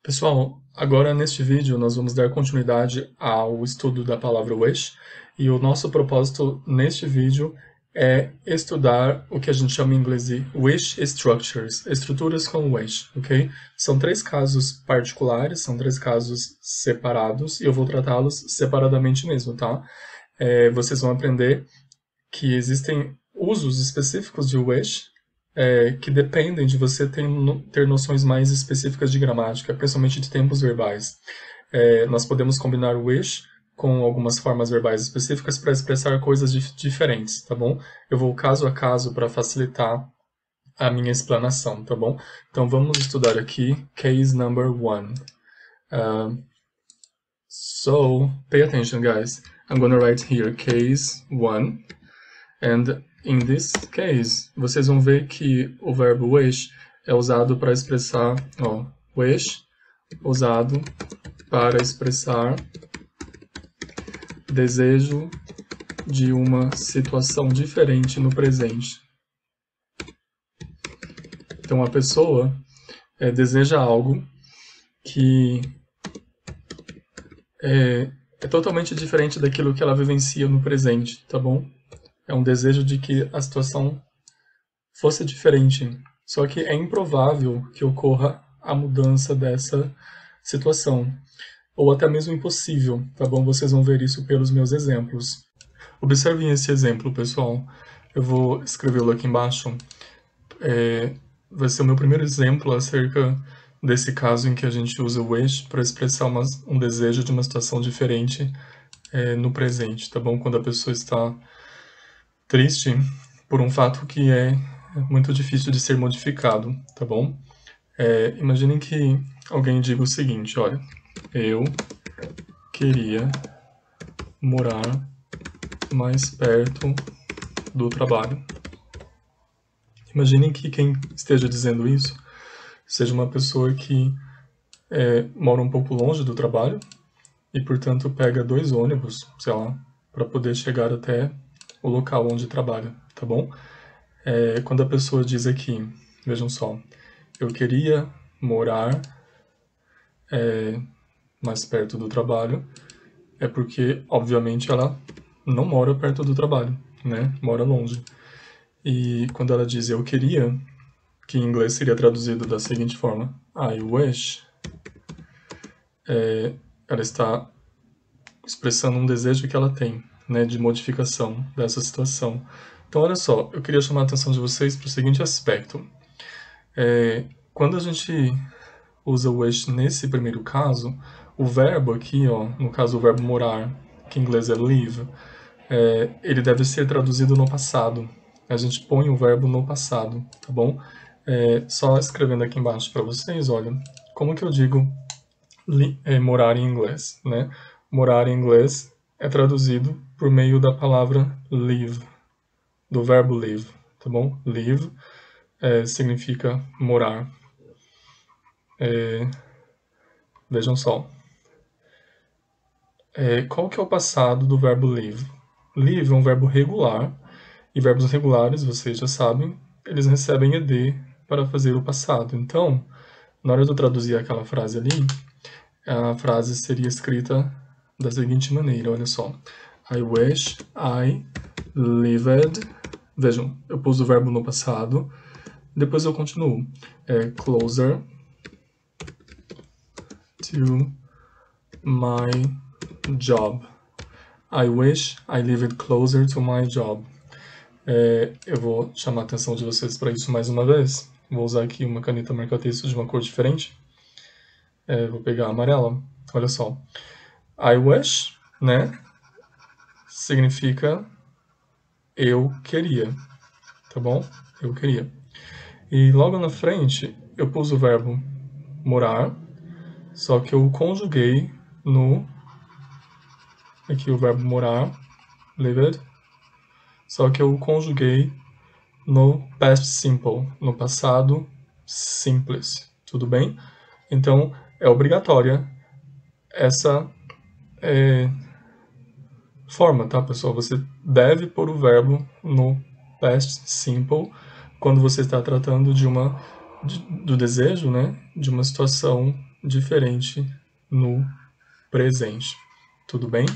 Pessoal, agora neste vídeo nós vamos dar continuidade ao estudo da palavra wish e o nosso propósito neste vídeo é estudar o que a gente chama em inglês de wish structures, estruturas com wish, ok? São três casos particulares, são três casos separados e eu vou tratá-los separadamente mesmo, tá? Vocês vão aprender que existem usos específicos de wish que dependem de você ter noções mais específicas de gramática, principalmente de tempos verbais. Nós podemos combinar wish com algumas formas verbais específicas para expressar coisas diferentes, tá bom? Eu vou caso a caso para facilitar a minha explanação, tá bom? Então vamos estudar aqui case number one. So pay attention, guys. I'm gonna write here case one. And in this case, vocês vão ver que o verbo wish é usado para expressar, wish, usado para expressar desejo de uma situação diferente no presente. Então a pessoa deseja algo que é totalmente diferente daquilo que ela vivencia no presente, tá bom? É um desejo de que a situação fosse diferente. Só que é improvável que ocorra a mudança dessa situação. Ou até mesmo impossível, tá bom? Vocês vão ver isso pelos meus exemplos. Observem esse exemplo, pessoal. Eu vou escrevê-lo aqui embaixo. Vai ser o meu primeiro exemplo acerca desse caso em que a gente usa o wish para expressar um desejo de uma situação diferente no presente, tá bom? Quando a pessoa está triste por um fato que é muito difícil de ser modificado, tá bom? Imaginem que alguém diga o seguinte, olha, eu queria morar mais perto do trabalho. Imaginem que quem esteja dizendo isso seja uma pessoa que mora um pouco longe do trabalho e, portanto, pega 2 ônibus, sei lá, para poder chegar até o local onde trabalha, tá bom? Quando a pessoa diz aqui, vejam só, eu queria morar mais perto do trabalho, é porque, obviamente, ela não mora perto do trabalho, né? Mora longe. E quando ela diz eu queria, que em inglês seria traduzido da seguinte forma, I wish, ela está expressando um desejo que ela tem, né, de modificação dessa situação. Então, olha só, eu queria chamar a atenção de vocês para o seguinte aspecto. Quando a gente usa o wish nesse primeiro caso, o verbo aqui, no caso o verbo morar, que em inglês é live, ele deve ser traduzido no passado. A gente põe o verbo no passado, tá bom? Só escrevendo aqui embaixo para vocês, olha, como que eu digo morar em inglês, né? Morar em inglês é traduzido por meio da palavra live, do verbo live, tá bom? Live significa morar. Vejam só. Qual que é o passado do verbo live? Live é um verbo regular, e verbos regulares, vocês já sabem, eles recebem ed para fazer o passado. Então, na hora de eu traduzir aquela frase ali, a frase seria escrita da seguinte maneira, olha só. I wish I lived... Vejam, eu pus o verbo no passado, depois eu continuo. Closer to my job. I wish I lived closer to my job. Eu vou chamar a atenção de vocês para isso mais uma vez. Vou usar aqui uma caneta marca-texto de uma cor diferente. Vou pegar a amarela. Olha só. I wish, né? Significa eu queria. Tá bom? Eu queria. E logo na frente, eu pus o verbo morar, só que eu conjuguei no... Aqui o verbo morar, lived, só que eu conjuguei no past simple, no passado simples, tudo bem? Então, é obrigatória essa forma, tá, pessoal? Você deve pôr o verbo no past simple quando você está tratando do desejo, né, de uma situação diferente no presente. Tudo bem?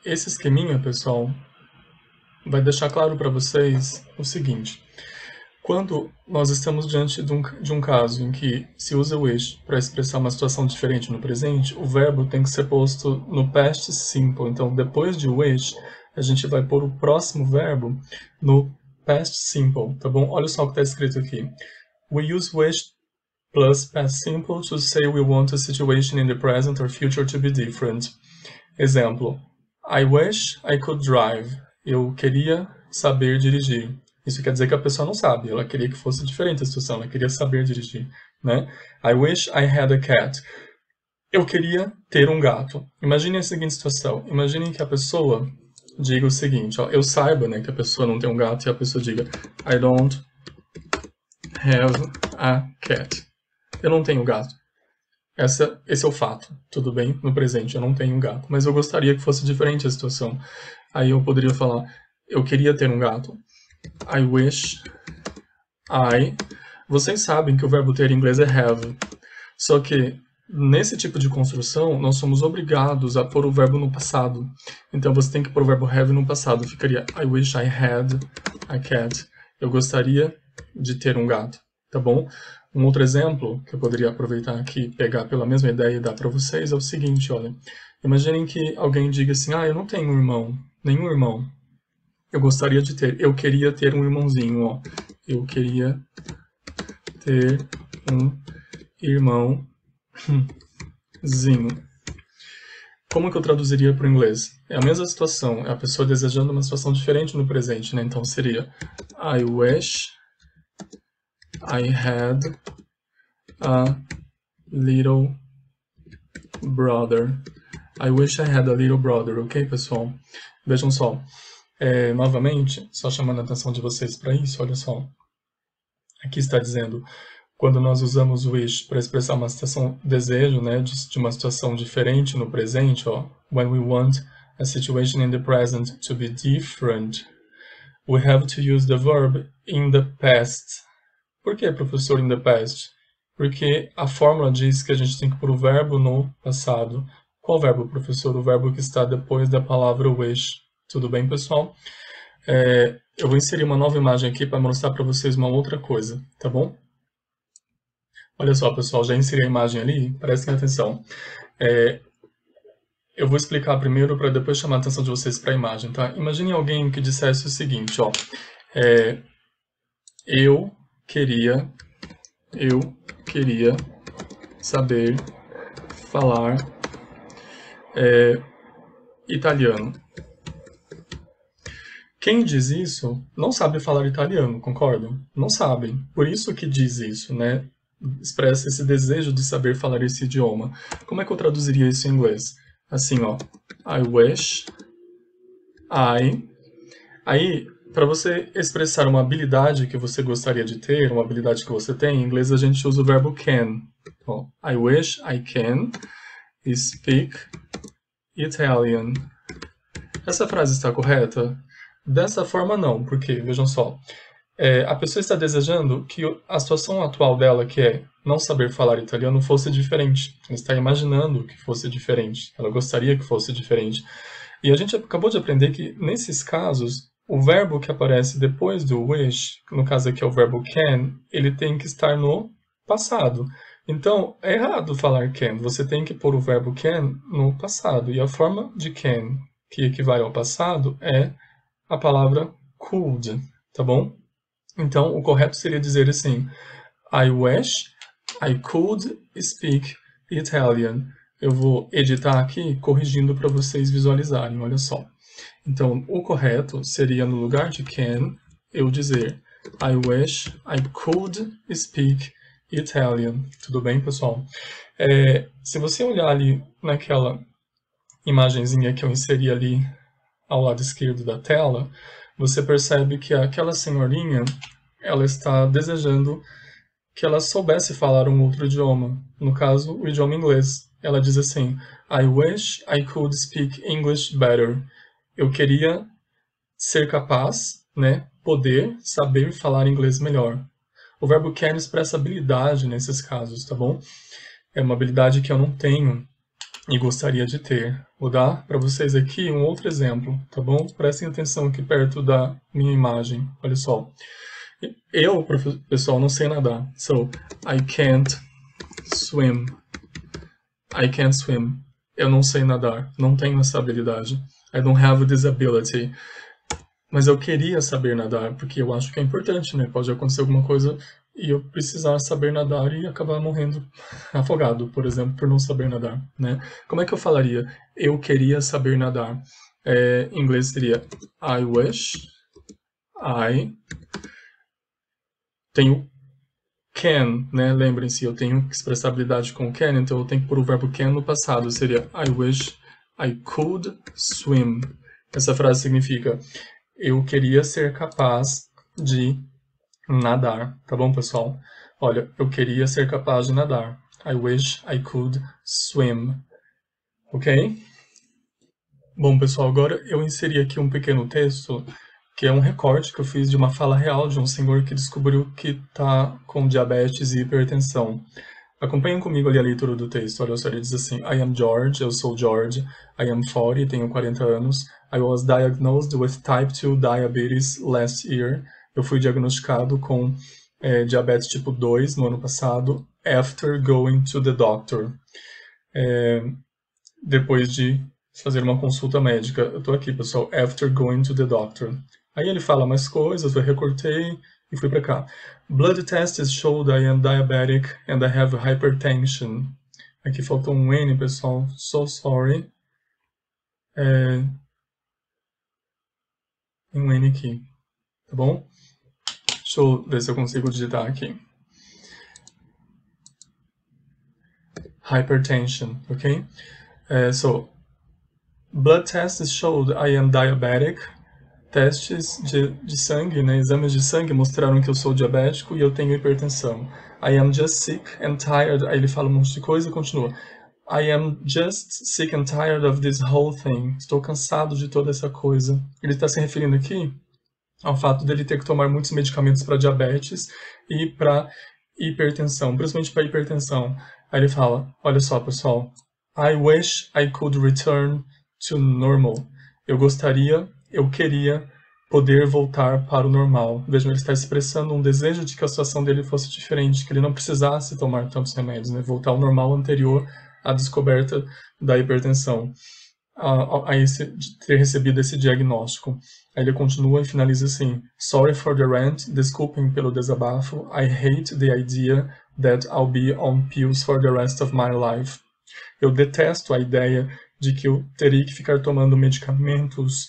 Esse esqueminha, pessoal, vai deixar claro para vocês o seguinte. Quando nós estamos diante de um caso em que se usa o wish para expressar uma situação diferente no presente, o verbo tem que ser posto no past simple. Então, depois de wish, a gente vai pôr o próximo verbo no past simple, tá bom? Olha só o que está escrito aqui. We use wish plus past simple to say we want a situation in the present or future to be different. Exemplo. I wish I could drive. Eu queria saber dirigir. Isso quer dizer que a pessoa não sabe, ela queria que fosse diferente a situação, ela queria saber dirigir, né? I wish I had a cat. Eu queria ter um gato. Imagine a seguinte situação, imagine que a pessoa diga o seguinte, ó, eu saiba, né, que a pessoa não tem um gato e a pessoa diga I don't have a cat. Eu não tenho gato. Esse é o fato, tudo bem? No presente, eu não tenho um gato, mas eu gostaria que fosse diferente a situação. Aí eu poderia falar, eu queria ter um gato. I wish I... Vocês sabem que o verbo ter em inglês é have. Só que, nesse tipo de construção, nós somos obrigados a pôr o verbo no passado. Então, você tem que pôr o verbo have no passado. Ficaria I wish I had a cat. Eu gostaria de ter um gato, tá bom? Um outro exemplo que eu poderia aproveitar aqui, pegar pela mesma ideia e dar para vocês é o seguinte, olha. Imaginem que alguém diga assim, eu não tenho um irmão, nenhum irmão. Eu gostaria de ter, eu queria ter um irmãozinho, ó. Eu queria ter um irmãozinho. Como que eu traduziria para o inglês? É a mesma situação, é a pessoa desejando uma situação diferente no presente, né? Então seria I wish I had a little brother. I wish I had a little brother, ok, pessoal? Vejam só. Novamente, só chamando a atenção de vocês para isso, olha só. Aqui está dizendo, quando nós usamos o wish para expressar uma situação, desejo, né, de uma situação diferente no presente, ó, when we want a situation in the present to be different, we have to use the verb in the past. Por que, professor, in the past? Porque a fórmula diz que a gente tem que pôr o verbo no passado. Qual verbo, professor? O verbo que está depois da palavra wish. Tudo bem, pessoal? Eu vou inserir uma nova imagem aqui para mostrar para vocês uma outra coisa, tá bom? Olha só, pessoal, já inseri a imagem ali, prestem atenção. Eu vou explicar primeiro para depois chamar a atenção de vocês para a imagem, tá? Imagine alguém que dissesse o seguinte, ó. Eu queria saber falar italiano. Quem diz isso não sabe falar italiano, concordam? Não sabem. Por isso que diz isso, né? Expressa esse desejo de saber falar esse idioma. Como é que eu traduziria isso em inglês? Assim, ó. I wish I... Aí, para você expressar uma habilidade que você gostaria de ter, uma habilidade que você tem, em inglês a gente usa o verbo can. Ó, I wish I can speak Italian. Essa frase está correta? Dessa forma não, porque, vejam só, a pessoa está desejando que a situação atual dela, que é não saber falar italiano, fosse diferente. Ela está imaginando que fosse diferente. Ela gostaria que fosse diferente. E a gente acabou de aprender que, nesses casos, o verbo que aparece depois do wish, no caso aqui é o verbo can, ele tem que estar no passado. Então, é errado falar can. Você tem que pôr o verbo can no passado. E a forma de can, que equivale ao passado, é a palavra could, tá bom? Então, o correto seria dizer assim, I wish I could speak Italian. Eu vou editar aqui, corrigindo para vocês visualizarem, olha só. Então, o correto seria, no lugar de can, eu dizer I wish I could speak Italian. Tudo bem, pessoal? Se você olhar ali naquela imagenzinha que eu inseri ali ao lado esquerdo da tela, você percebe que aquela senhorinha, ela está desejando que ela soubesse falar um outro idioma, no caso, o idioma inglês. Ela diz assim, I wish I could speak English better. Eu queria ser capaz, né, poder saber falar inglês melhor. O verbo can expressa habilidade nesses casos, tá bom? É uma habilidade que eu não tenho e gostaria de ter. Vou dar para vocês aqui um outro exemplo, tá bom? Prestem atenção aqui perto da minha imagem. Olha só. Eu, pessoal, não sei nadar. So, I can't swim. I can't swim. Eu não sei nadar. Não tenho essa habilidade. I don't have this ability. Mas eu queria saber nadar, porque eu acho que é importante, né? Pode acontecer alguma coisa e eu precisar saber nadar e acabar morrendo afogado, por exemplo, por não saber nadar, né? Como é que eu falaria? Eu queria saber nadar. Em inglês seria I wish I... Tenho can, né? Lembrem-se, eu tenho que expressar habilidade com can, então eu tenho que pôr o verbo can no passado. Seria I wish I could swim. Essa frase significa eu queria ser capaz de nadar, tá bom, pessoal? Olha, eu queria ser capaz de nadar. I wish I could swim. Ok? Bom, pessoal, agora eu inseri aqui um pequeno texto que é um recorte que eu fiz de uma fala real de um senhor que descobriu que está com diabetes e hipertensão. Acompanhem comigo ali a leitura do texto. Olha só, ele diz assim: I am George, eu sou George. I am 40, tenho 40 anos. I was diagnosed with type 2 diabetes last year. Eu fui diagnosticado com diabetes tipo 2 no ano passado, after going to the doctor. Depois de fazer uma consulta médica. Eu estou aqui, pessoal, after going to the doctor. Aí ele fala mais coisas, eu recortei e fui para cá. Blood tests showed I am diabetic and I have hypertension. Aqui faltou um N, pessoal. So sorry. Tem um N aqui, tá bom? Deixa eu ver se eu consigo digitar aqui. Hypertension, ok? So, blood tests showed I am diabetic. Testes de sangue, né, exames de sangue mostraram que eu sou diabético e eu tenho hipertensão. I am just sick and tired. Aí ele fala um monte de coisa e continua. I am just sick and tired of this whole thing. Estou cansado de toda essa coisa. Ele está se referindo aqui ao fato dele ter que tomar muitos medicamentos para diabetes e para hipertensão, principalmente para hipertensão. Aí ele fala, olha só, pessoal. I wish I could return to normal. Eu queria poder voltar para o normal. Vejam, ele está expressando um desejo de que a situação dele fosse diferente, que ele não precisasse tomar tantos remédios, né? Voltar ao normal anterior à descoberta da hipertensão, de ter recebido esse diagnóstico. Aí ele continua e finaliza assim: Sorry for the rant, desculpem pelo desabafo. I hate the idea that I'll be on pills for the rest of my life. Eu detesto a ideia de que eu teria que ficar tomando medicamentos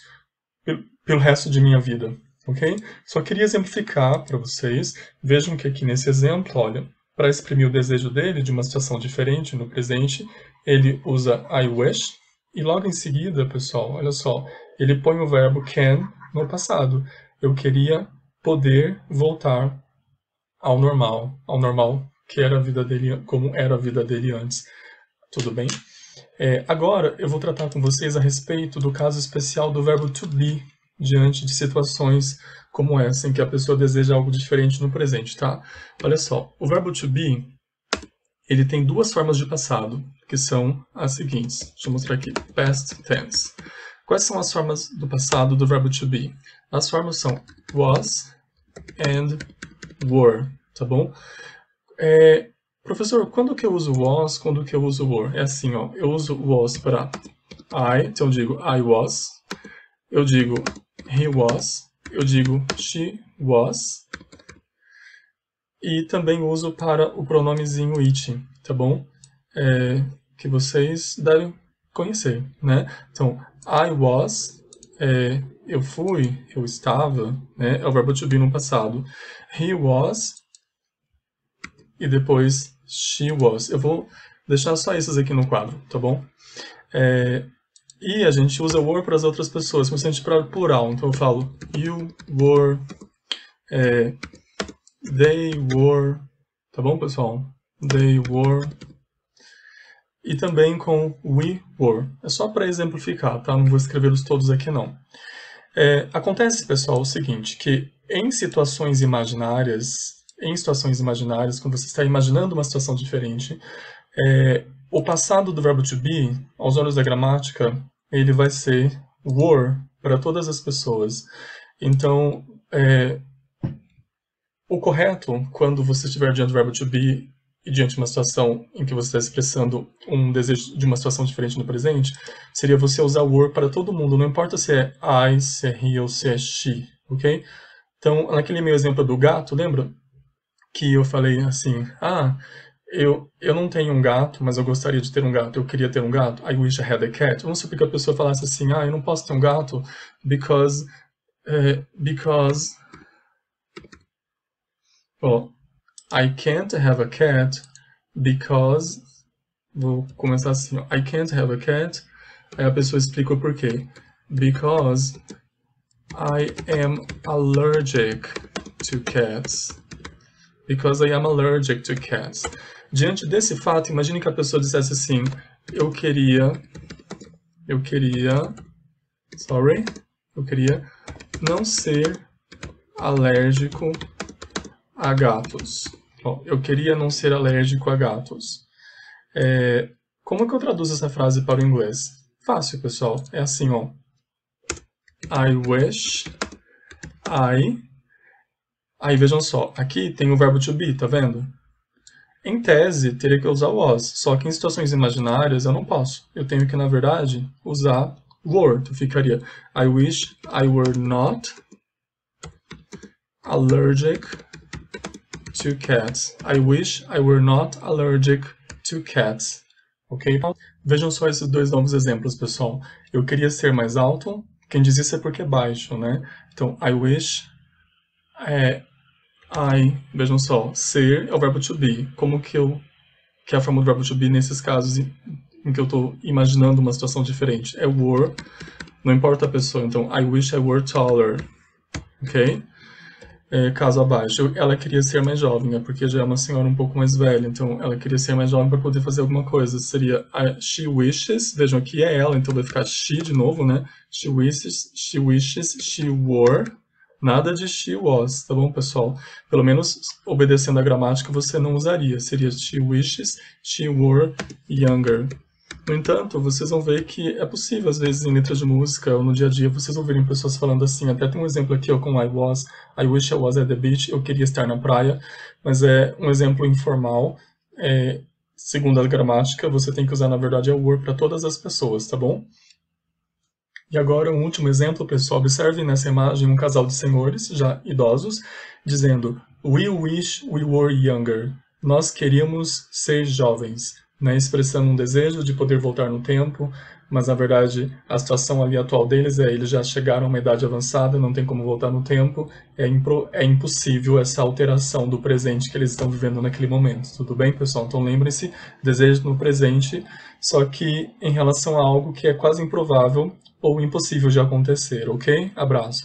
pelo resto de minha vida, ok? Só queria exemplificar para vocês. Vejam que aqui nesse exemplo, olha, para exprimir o desejo dele de uma situação diferente no presente, ele usa I wish e logo em seguida, pessoal, olha só, ele põe o verbo can no passado. Eu queria poder voltar ao normal que era a vida dele, como era a vida dele antes. Tudo bem? Agora eu vou tratar com vocês a respeito do caso especial do verbo to be diante de situações como essa, em que a pessoa deseja algo diferente no presente, tá? Olha só, o verbo to be, ele tem duas formas de passado, que são as seguintes. Deixa eu mostrar aqui, past tense. Quais são as formas do passado do verbo to be? As formas são was and were, tá bom? Professor, quando que eu uso was, quando que eu uso were? É assim, ó, eu uso was para I, então eu digo I was, eu digo he was, eu digo she was, e também uso para o pronomezinho it, tá bom? Que vocês devem conhecer, né? Então, I was, eu fui, eu estava, né? É o verbo to be no passado. He was, e depois she was. Eu vou deixar só esses aqui no quadro, tá bom? E a gente usa were para as outras pessoas, principalmente para plural. Então eu falo you were, they were, tá bom, pessoal? They were. E também com we were. É só para exemplificar, tá? Não vou escrevê-los todos aqui, não. Acontece, pessoal, o seguinte, que em situações imaginárias, em situações imaginárias, quando você está imaginando uma situação diferente, o passado do verbo to be, aos olhos da gramática, ele vai ser were para todas as pessoas. Então, o correto, quando você estiver diante do verbo to be e diante de uma situação em que você está expressando um desejo de uma situação diferente no presente, seria você usar were para todo mundo, não importa se é I, se é he ou se é she, ok? Então, naquele meu exemplo do gato, lembra que eu falei assim, eu não tenho um gato, mas eu gostaria de ter um gato, eu queria ter um gato, I wish I had a cat. Vamos supor que a pessoa falasse assim, eu não posso ter um gato because I can't have a cat because, vou começar assim, I can't have a cat, aí a pessoa explica o porquê, because I am allergic to cats. Because I am allergic to cats. Diante desse fato, imagine que a pessoa dissesse assim, eu queria não ser alérgico a gatos. Bom, eu queria não ser alérgico a gatos. Como que eu traduzo essa frase para o inglês? Fácil, pessoal. É assim, ó. I wish Aí vejam só, aqui tem o verbo to be, tá vendo? Em tese, teria que usar was, só que em situações imaginárias eu não posso. Eu tenho que, na verdade, usar were. Então ficaria I wish I were not allergic to cats. I wish I were not allergic to cats. Ok? Vejam só esses dois novos exemplos, pessoal. Eu queria ser mais alto. Quem diz isso é porque é baixo, né? Então, I wish... vejam só, ser é o verbo to be. Como que é a forma do verbo to be nesses casos em que eu estou imaginando uma situação diferente? É were, não importa a pessoa. Então, I wish I were taller. Ok? Caso abaixo, ela queria ser mais jovem, porque já é uma senhora um pouco mais velha, então ela queria ser mais jovem para poder fazer alguma coisa. Seria she wishes, vejam aqui é ela, então vai ficar she de novo, né? She wishes, she were. Nada de she was, tá bom, pessoal? Pelo menos, obedecendo a gramática, você não usaria. Seria she wishes, she were younger. No entanto, vocês vão ver que é possível, às vezes, em letras de música ou no dia a dia, vocês ouvirem pessoas falando assim. Até tem um exemplo aqui, ó, com I wish I was at the beach, eu queria estar na praia. Mas é um exemplo informal. Segundo a gramática, você tem que usar, na verdade, a were para todas as pessoas, tá bom? E agora, um último exemplo, pessoal. Observem nessa imagem um casal de senhores, já idosos, dizendo We wish we were younger. Nós queríamos ser jovens, né? Expressando um desejo de poder voltar no tempo, mas, na verdade, a situação ali atual deles eles já chegaram a uma idade avançada, não tem como voltar no tempo, é impossível essa alteração do presente que eles estão vivendo naquele momento. Tudo bem, pessoal? Então, lembrem-se, desejo no presente, só que em relação a algo que é quase improvável, ou impossível de acontecer, ok? Abraço.